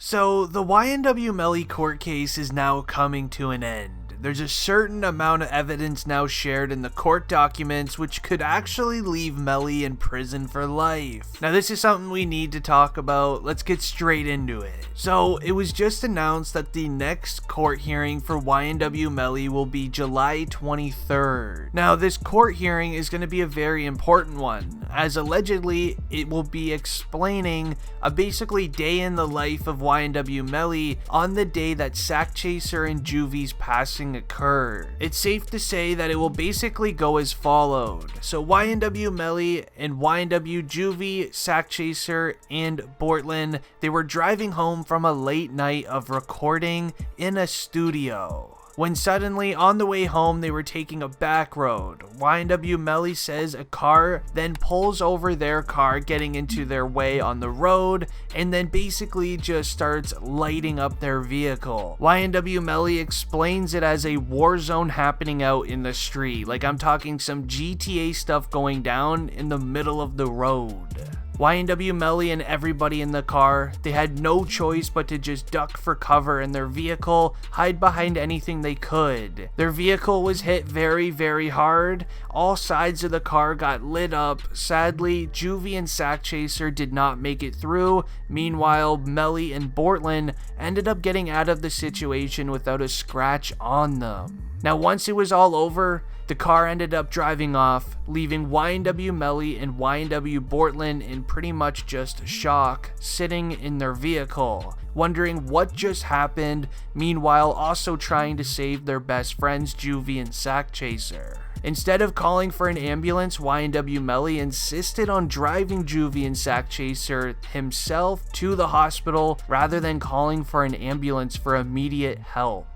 So, the YNW Melly court case is now coming to an end. There's a certain amount of evidence now shared in the court documents which could actually leave Melly in prison for life. Now this is something we need to talk about. Let's get straight into it. So it was just announced that the next court hearing for YNW Melly will be July 23rd. Now this court hearing is going to be a very important one, as allegedly it will be explaining a basically day in the life of YNW Melly on the day that Sakchaser and Juvy's passing occurred. It's safe to say that it will basically go as followed. So YNW Melly and YNW Juvy, Sakchaser, and Bortlen, they were driving home from a late night of recording in a studio, when suddenly on the way home they were taking a back road. YNW Melly says a car then pulls over their car, getting into their way on the road, and then basically just starts lighting up their vehicle. YNW Melly explains it as a war zone happening out in the street. Like, I'm talking some GTA stuff going down in the middle of the road. YNW Melly and everybody in the car, they had no choice but to just duck for cover in their vehicle, hide behind anything they could. Their vehicle was hit very, very hard. All sides of the car got lit up. Sadly, Juvy and Sakchaser did not make it through. Meanwhile, Melly and Bortlen ended up getting out of the situation without a scratch on them. Now once it was all over, the car ended up driving off, leaving YNW Melly and YNW Bortlen in pretty much just shock, sitting in their vehicle, wondering what just happened, meanwhile also trying to save their best friends Juvy and Sakchaser. Instead of calling for an ambulance, YNW Melly insisted on driving Juvy and Sakchaser himself to the hospital rather than calling for an ambulance for immediate help.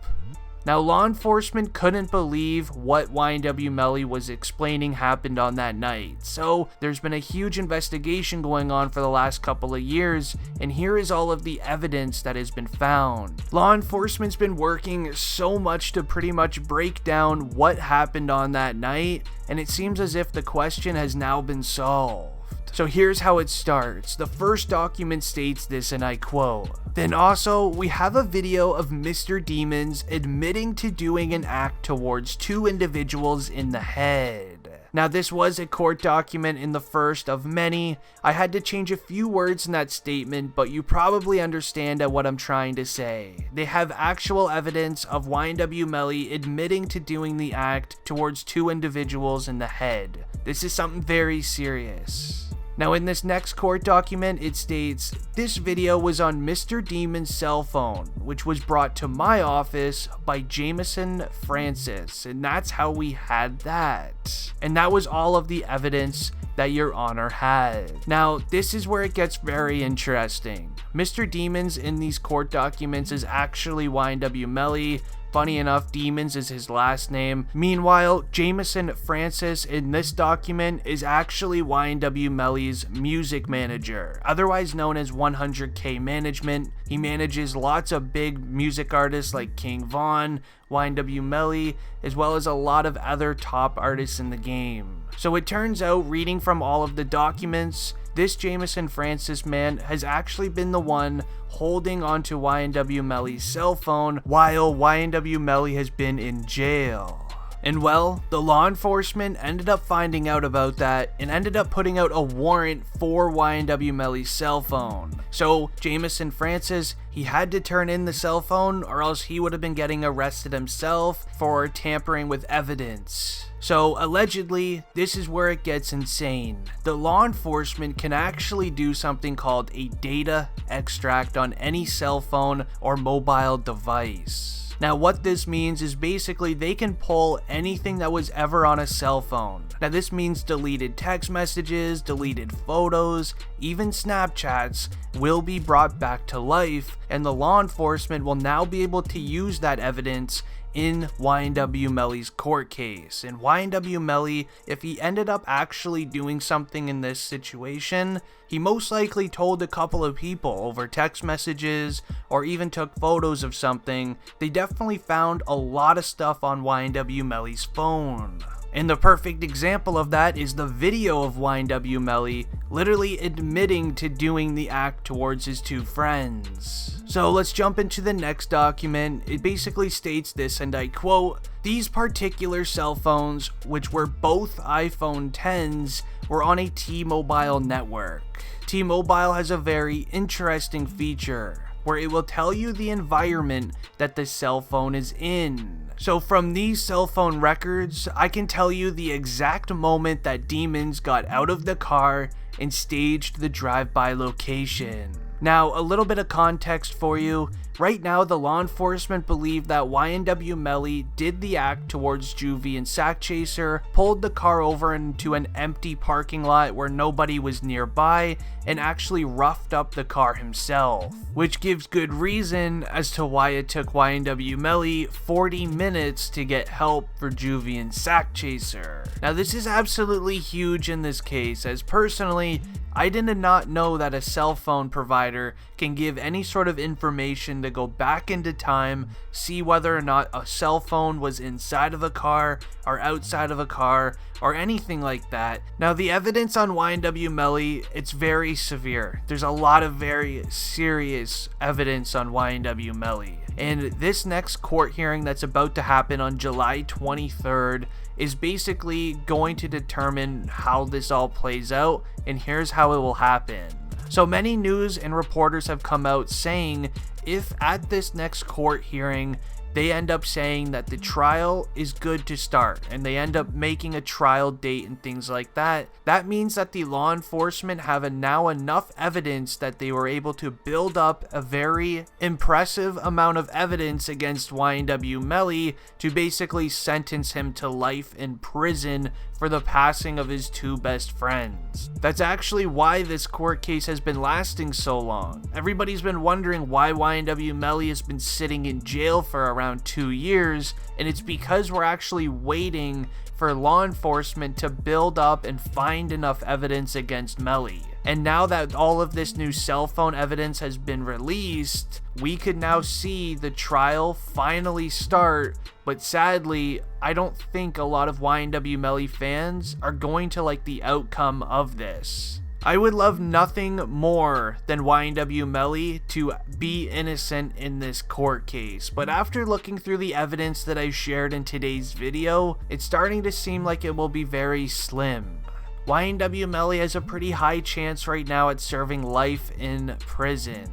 Now, law enforcement couldn't believe what YNW Melly was explaining happened on that night, so there's been a huge investigation going on for the last couple of years, and here is all of the evidence that has been found. Law enforcement's been working so much to pretty much break down what happened on that night, and it seems as if the question has now been solved. So here's how it starts. The first document states this, and I quote, "Then also, we have a video of Mr. Demons admitting to doing an act towards two individuals in the head." Now this was a court document in the first of many. I had to change a few words in that statement, but you probably understand what I'm trying to say. They have actual evidence of YNW Melly admitting to doing the act towards two individuals in the head. This is something very serious. Now in this next court document, it states, "This video was on Mr. Demon's cell phone, which was brought to my office by Jameson Francis," and that's how we had that. And that was all of the evidence that Your Honor had. Now, this is where it gets very interesting. Mr. Demons in these court documents is actually YNW Melly. Funny enough, Demons is his last name. Meanwhile, Jameson Francis in this document is actually YNW Melly's music manager, otherwise known as 100K Management. He manages lots of big music artists like King Von, YNW Melly, as well as a lot of other top artists in the game. So it turns out, reading from all of the documents, this Jameson Francis man has actually been the one holding onto YNW Melly's cell phone while YNW Melly has been in jail. And well, the law enforcement ended up finding out about that and ended up putting out a warrant for YNW Melly's cell phone. So Jameson Francis, he had to turn in the cell phone or else he would have been getting arrested himself for tampering with evidence. So allegedly, this is where it gets insane. The law enforcement can actually do something called a data extract on any cell phone or mobile device. Now what this means is basically they can pull anything that was ever on a cell phone. Now this means deleted text messages, deleted photos, even Snapchats will be brought back to life, and the law enforcement will now be able to use that evidence in YNW Melly's court case. And YNW Melly, if he ended up actually doing something in this situation, he most likely told a couple of people over text messages or even took photos of something. They definitely found a lot of stuff on YNW Melly's phone. And the perfect example of that is the video of YNW Melly literally admitting to doing the act towards his two friends. So let's jump into the next document. It basically states this, and I quote, "These particular cell phones, which were both iPhone 10s, were on a T-Mobile network. T-Mobile has a very interesting feature where it will tell you the environment that the cell phone is in. So from these cell phone records, I can tell you the exact moment that Demons got out of the car and staged the drive-by location." Now, a little bit of context for you. Right now, the law enforcement believe that YNW Melly did the act towards Juvy and Sakchaser, pulled the car over into an empty parking lot where nobody was nearby, and actually roughed up the car himself, which gives good reason as to why it took YNW Melly 40 minutes to get help for Juvy and Sakchaser. Now, this is absolutely huge in this case, as personally, I did not know that a cell phone provider can give any sort of information to go back into time, see whether or not a cell phone was inside of a car or outside of a car or anything like that. Now, the evidence on YNW Melly, it's very severe. There's a lot of very serious evidence on YNW Melly. And this next court hearing that's about to happen on July 23rd is basically going to determine how this all plays out, and here's how it will happen. So many news and reporters have come out saying if at this next court hearing they end up saying that the trial is good to start and they end up making a trial date and things like that, that means that the law enforcement have now enough evidence that they were able to build up a very impressive amount of evidence against YNW Melly to basically sentence him to life in prison for the passing of his two best friends. That's actually why this court case has been lasting so long. Everybody's been wondering why YNW Melly has been sitting in jail for around 2 years, and it's because we're actually waiting for law enforcement to build up and find enough evidence against Melly. And now that all of this new cell phone evidence has been released, we could now see the trial finally start. But sadly, I don't think a lot of YNW Melly fans are going to like the outcome of this. I would love nothing more than YNW Melly to be innocent in this court case, but after looking through the evidence that I shared in today's video, it's starting to seem like it will be very slim. YNW Melly has a pretty high chance right now at serving life in prison.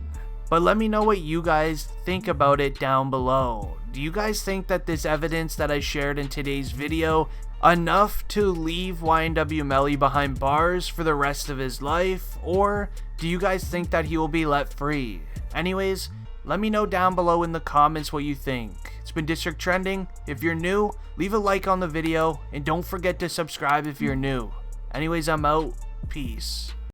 But let me know what you guys think about it down below. Do you guys think that this evidence that I shared in today's video enough to leave YNW Melly behind bars for the rest of his life, or do you guys think that he will be let free? Anyways, let me know down below in the comments what you think. It's been District Trending. If you're new, leave a like on the video, and don't forget to subscribe if you're new. Anyways, I'm out. Peace.